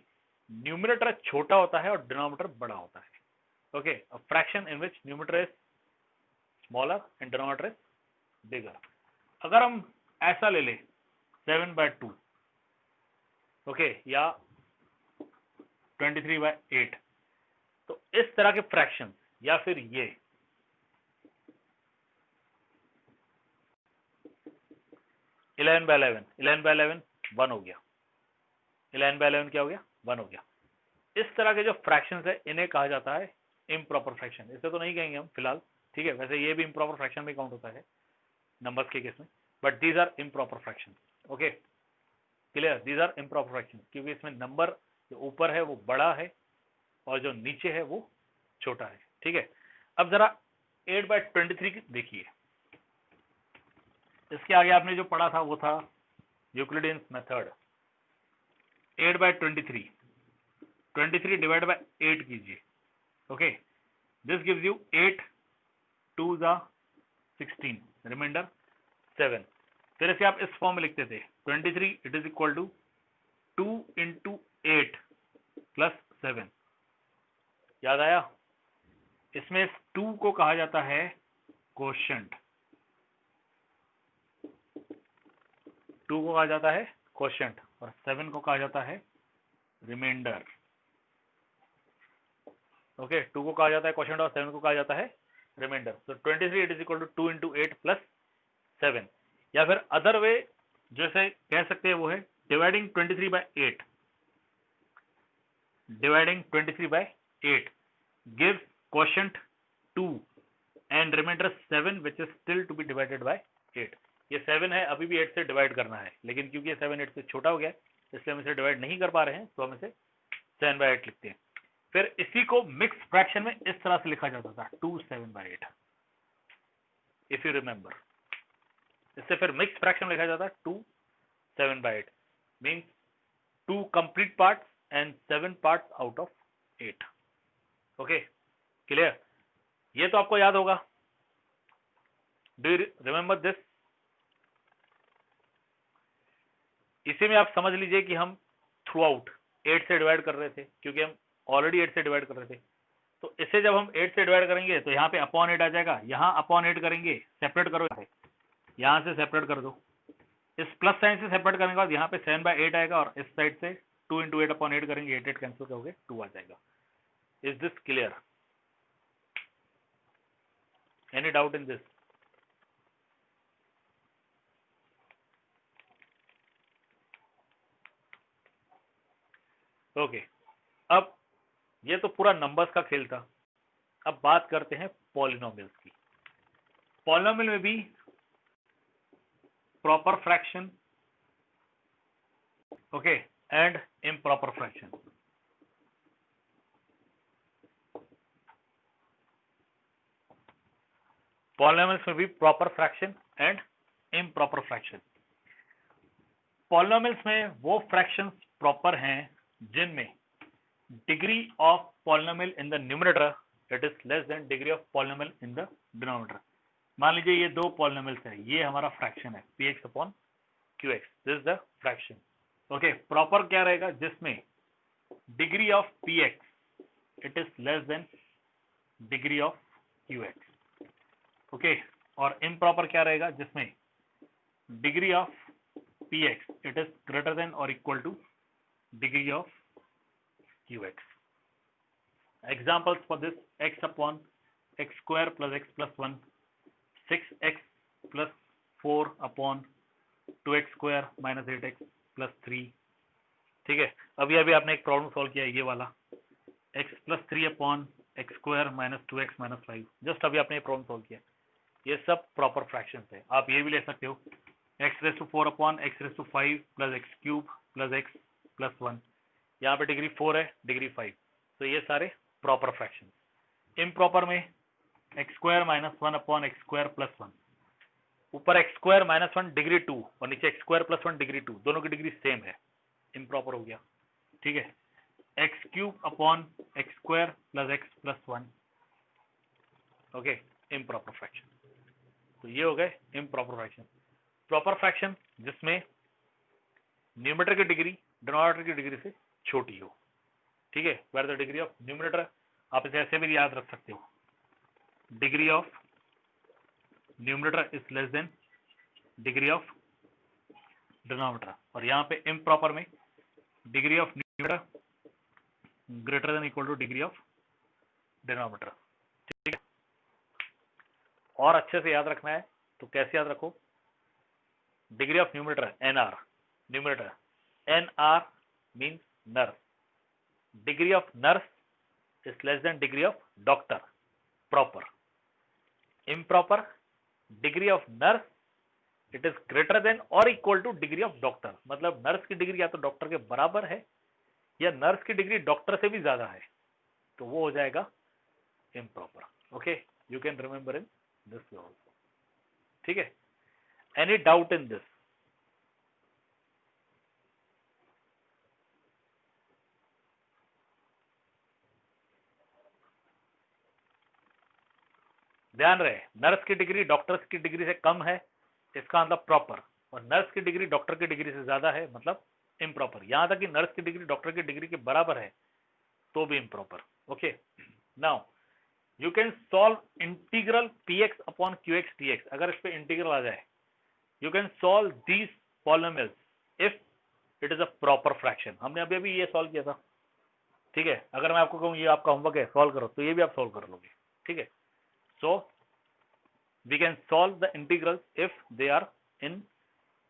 न्यूमरेटर छोटा होता है और डिनोमिनेटर बड़ा होता है। Okay, a fraction in which numerator is smaller and denominator is bigger. अगर हम ऐसा ले ले 7/2, ओके, या 23/8, तो इस तरह के फ्रैक्शन, या फिर ये 11/11, 11/11 1 हो गया, 11/11 क्या हो गया? 1 हो गया। इस तरह के जो फ्रैक्शंस है इन्हें कहा जाता है इम्प्रॉपर फ्रैक्शन। इसे तो नहीं कहेंगे हम फिलहाल, ठीक है, वैसे ये भी इम्प्रॉपर फ्रैक्शन में काउंट होता है नंबर्स के केस में, but these are improper fraction. Okay, clear? These are improper fraction क्योंकि इसमें नंबर जो ऊपर है वो बड़ा है और जो नीचे है वो छोटा है। ठीक है, अब जरा 8/23 देखिए। इसके आगे आपने जो पढ़ा था वो था यूक्लिडियन मेथड। 8/23, 23 डिवाइड बाय 8 कीजिए। Okay, this gives you 8 2 16, remainder 7। फिर इसे आप इस फॉर्म में लिखते थे 23 it is equal to 2 into 8 plus 7। याद आया? इसमें 2 को कहा जाता है कोशेंट, 2 को कहा जाता है कोशेंट और 7 को कहा जाता है रिमाइंडर। ओके, 2 को कहा जाता है कोशेंट और 7 को कहा जाता है रिमाइंडर। तो 23 it is equal to 2 into 8 plus 7, या फिर अदर वे जैसे कह सकते हैं वो है dividing 23/8, dividing 23/8 gives quotient 2 and remainder 7 which is still to be divided by 8। ये 7 है, अभी भी 8 से डिवाइड करना है, लेकिन क्योंकि ये 7 8 से छोटा हो गया इसलिए हम इसे डिवाइड नहीं कर पा रहे हैं, तो हम इसे 7/8 लिखते हैं। फिर इसी को मिक्स फ्रैक्शन में इस तरह से लिखा जाता था 2 7/8, इफ यू रिमेंबर। इससे फिर मिक्स फ्रैक्शन लिखा जाता है 2 7/8, means 2 complete parts and 7 parts out of 8। Okay, clear? ये तो आपको याद होगा। Do you remember this? इसी में आप समझ लीजिए कि हम थ्रू आउट 8 से डिवाइड कर रहे थे, क्योंकि हम ऑलरेडी 8 से डिवाइड कर रहे थे। तो इसे जब हम 8 से डिवाइड करेंगे तो यहाँ पे अपॉन 8 आ जाएगा, यहाँ अपॉन 8 करेंगे, सेपरेट करो, यहाँ से सेपरेट कर दो, इस प्लस साइन से सेपरेट करने के बाद यहाँ पे 7/8 आएगा, और इस साइड से 2 × 8/8 करेंगे, 8 कैंसिल करोगे 2 आ जाएगा। Is this clear? Any doubt in this? Okay, अब ये तो पूरा नंबर्स का खेल था। अब बात करते हैं पॉलिनोमियल्स की। पॉलिनोमियल में भी proper fraction, okay, and improper fraction. Polynomials में भी proper fraction and improper fraction. Polynomials में वो फ्रैक्शंस प्रॉपर हैं जिनमें degree of polynomial in the numerator it is less than degree of polynomial in the denominator. मान लीजिए ये दो पॉलिनोमियल्स है, ये हमारा फ्रैक्शन है px/qx, this is the fraction. Okay, proper क्या रहेगा? जिसमें degree of px it is less than degree of qx। Okay, और इम्प्रॉपर क्या रहेगा? जिसमें degree of px it is greater than और equal to degree of qx। examples for this: x/x² plus x+1, 6x plus 4 upon 2x² minus 8x plus 3। ठीक है, अभी आपने एक प्रॉब्लम सॉल्व किया है, ये वाला x+3 upon x² minus 2x minus 5। Just अभी आपने प्रॉब्लम सॉल्व किया। ये सब प्रॉपर फ्रैक्शंस है। आप ये भी ले सकते हो x⁴ upon x⁵ plus x³ plus x plus 1। यहाँ पे डिग्री 4 है, डिग्री 5, तो ये सारे प्रॉपर फ्रैक्शन। इम्प्रॉपर में x² - 1 upon x² plus 1, ऊपर x² - 1 डिग्री 2 और नीचे x² plus 1 डिग्री 2, दोनों की डिग्री सेम है, इम्प्रॉपर हो गया। ठीक है, x³ upon x² plus x plus 1, okay, improper fraction. तो ये हो गए इम्प्रॉपर फ्रैक्शन। प्रॉपर फ्रैक्शन जिसमें न्यूमरेटर की डिग्री डिनोमिनेटर की डिग्री से छोटी हो। ठीक है, where the degree of numerator, आप इसे ऐसे भी याद रख सकते हो, degree of numerator is less than degree of denominator. और यहाँ पे इम्प्रॉपर में degree of numerator greater than equal to degree of denominator. ठीक है, और अच्छे से याद रखना है तो कैसे याद रखो? Degree of numerator NR, numerator NR means nurse, degree of nurse is less than degree of doctor, proper. Improper, degree of nurse it is greater than or equal to degree of doctor। मतलब nurse की degree या तो doctor के बराबर है या nurse की degree doctor से भी ज्यादा है, तो वो हो जाएगा improper. Okay, you can remember in this way also. ठीक है, एनी डाउट इन दिस? ध्यान रहे, नर्स की डिग्री डॉक्टर की डिग्री से कम है, इसका मतलब प्रॉपर, और नर्स की डिग्री डॉक्टर की डिग्री से ज्यादा है, मतलब इम्प्रॉपर। यहां तक कि नर्स की डिग्री डॉक्टर की डिग्री के बराबर है तो भी improper. Okay, now you can solve integral px upon qx dx। अगर इस पे इंटीग्रल आ जाए, you can solve these polynomials if it is a proper fraction. हमने अभी अभी ये सॉल्व किया था। ठीक है, अगर मैं आपको कहूँ ये आपका होमवर्क है, सॉल्व करो, तो ये भी आप सॉल्व कर लोगे। ठीक है, so we can solve the integrals if they are in,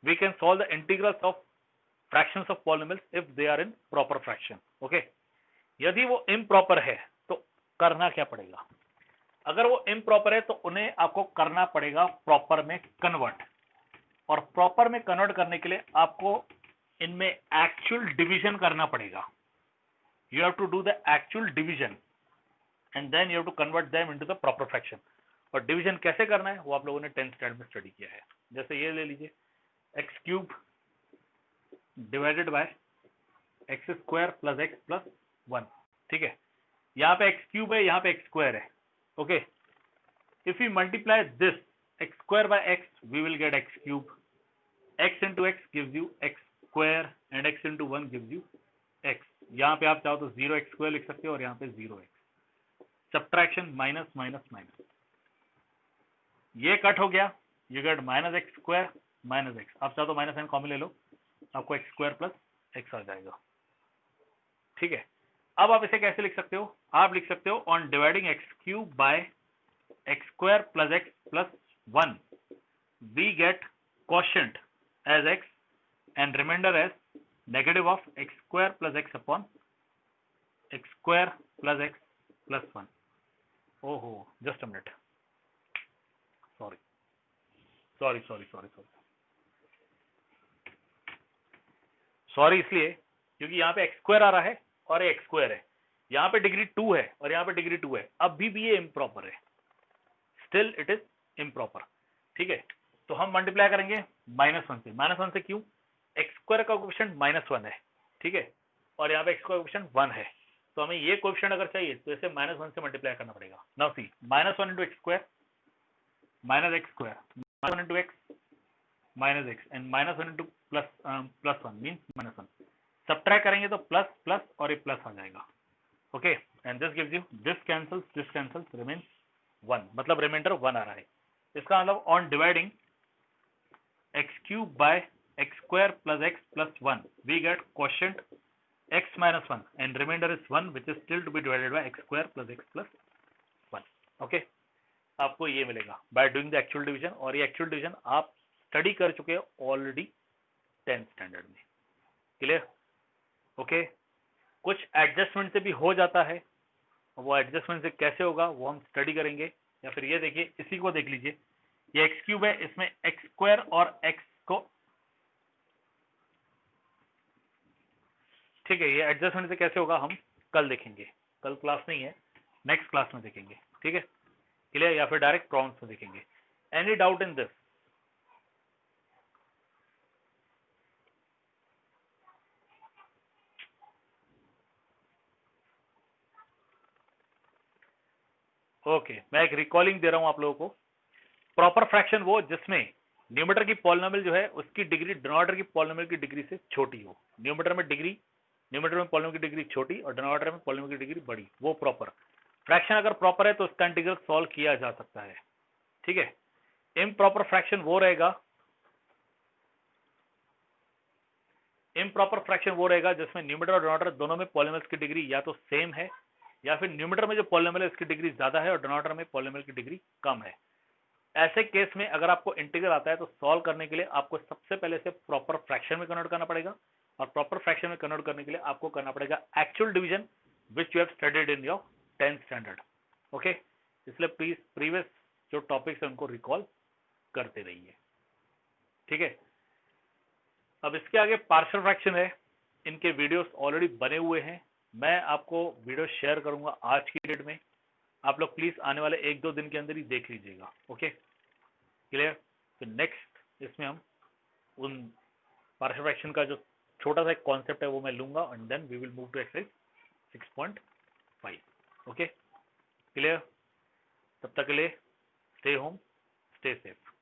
we can solve the integrals of fractions of polynomials if they are in proper fraction। okay, यदि वो improper है तो करना क्या पड़ेगा? अगर वो improper है तो उन्हें आपको करना पड़ेगा proper में कन्वर्ट, और proper में कन्वर्ट करने के लिए आपको इनमें actual division करना पड़ेगा। you have to do the actual division and then you have to convert them into the proper fraction। और डिवीजन कैसे करना है वो आप लोगों ने 10th स्टैंडर्ड में स्टडी किया है। जैसे ये ले लीजिए, x³ divided by x² plus x plus 1। ठीक है, यहाँ पे x³ है, यहाँ पे x² है। Okay, if you multiply this x square by x, we will get x cube. x into x gives you x square and x into 1 gives you x. यहाँ पे आप चाहो तो 0x square लिख सकते हो और यहाँ पे 0x. Subtraction minus minus minus. ये कट हो गया, you get minus x square minus x. आप चाहो तो माइनस एन कॉमन ले लो, आपको x square plus x आ जाएगा. ठीक है, अब आप इसे कैसे लिख सकते हो? आप लिख सकते हो on dividing x cube by x square plus x plus 1, we get quotient as x and remainder as negative of x square plus x upon x square plus x plus 1. Oh, just a minute. Sorry. Sorry इसलिए क्योंकि यहाँ पे x square आ रहा है और ये x square है, यहाँ पे डिग्री 2 है और यहाँ पे डिग्री 2 है. अब भी ये इम्प्रॉपर है, स्टिल इट इज इम्प्रॉपर. ठीक है, तो हम मल्टीप्लाई करेंगे -1 से. -1 से क्यों? x स्क्वायर का कोएफिशिएंट -1 है. ठीक है, और यहाँ पे x का कोएफिशिएंट 1 है, तो हमें ये कोएफिशिएंट अगर चाहिए तो इसे -1 से मल्टीप्लाई करना पड़ेगा. Now see, -1 into x square minus x square, -1 into x minus x and -1 into plus 1 means -1. Subtract करेंगे तो प्लस प्लस और ये प्लस आ जाएगा. Okay, and this gives you this cancels remains 1, मतलब रिमाइंडर 1 आ रहा है. इसका मतलब on dividing x cube by x square plus x plus 1 we get quotient x minus 1 and remainder is 1 which is still to be divided by x square plus x plus 1. Okay, आपको ये मिलेगा by doing the actual division, और ये actual division आप study कर चुके हो already 10th standard में. क्लियर? ओके, कुछ एडजस्टमेंट से भी हो जाता है, वो एडजस्टमेंट से कैसे होगा वो हम स्टडी करेंगे. या फिर ये देखिए, इसी को देख लीजिए, ये एक्स क्यूब है, इसमें एक्स स्क्वायर और एक्स को, ठीक है, ये एडजस्टमेंट से कैसे होगा हम कल देखेंगे. कल क्लास नहीं है, नेक्स्ट क्लास में देखेंगे. ठीक है, क्लियर? या फिर डायरेक्ट प्रॉब्लम्स में देखेंगे. Any doubt in this? Okay, मैं एक रिकॉलिंग दे रहा हूं आप लोगों को. प्रॉपर फ्रैक्शन वो जिसमें न्यूमरेटर की पॉलिनोमियल जो है उसकी डिग्री डिनोमिनेटर की पॉलिनोमियल की डिग्री से छोटी हो. न्यूमरेटर में पॉलिनोमियल की डिग्री छोटी और डिनोमिनेटर में पॉलिनोमियल की डिग्री बड़ी, वो प्रॉपर फ्रैक्शन. अगर प्रॉपर है तो उसका इंटीग्रल सॉल्व किया जा सकता है. ठीक है, इम्प्रॉपर फ्रैक्शन वो रहेगा जिसमें न्यूमरेटर और डिनोमिनेटर दोनों में पॉलिनोमियल्स की डिग्री या तो सेम है, या फिर न्यूमरेटर में जो पॉलिनोमियल है उसकी डिग्री ज्यादा है और डिनोमिनेटर में पॉलिनोमियल की डिग्री कम है. ऐसे केस में अगर आपको इंटीग्रल आता है तो सॉल्व करने के लिए आपको सबसे पहले से प्रॉपर फ्रैक्शन में कन्वर्ट करना पड़ेगा, और प्रॉपर फ्रैक्शन में कन्वर्ट करने के लिए आपको करना पड़ेगा actual division which you have studied in your 10th standard. Okay, इसलिए प्लीज प्रीवियस जो टॉपिक्स है उनको रिकॉल करते रहिए. ठीक है, अब इसके आगे पार्शियल फ्रैक्शन है, इनके वीडियोस ऑलरेडी बने हुए हैं, मैं आपको वीडियो शेयर करूंगा आज की डेट में. आप लोग प्लीज आने वाले 1-2 दिन के अंदर ही देख लीजिएगा. Okay, clear? तो नेक्स्ट इसमें हम उन पार्शियल फ्रैक्शन का जो छोटा सा कॉन्सेप्ट है वो मैं लूंगा, and then we will move to exercise 6.5. Okay, clear? तब तक के लिए स्टे होम, स्टे सेफ.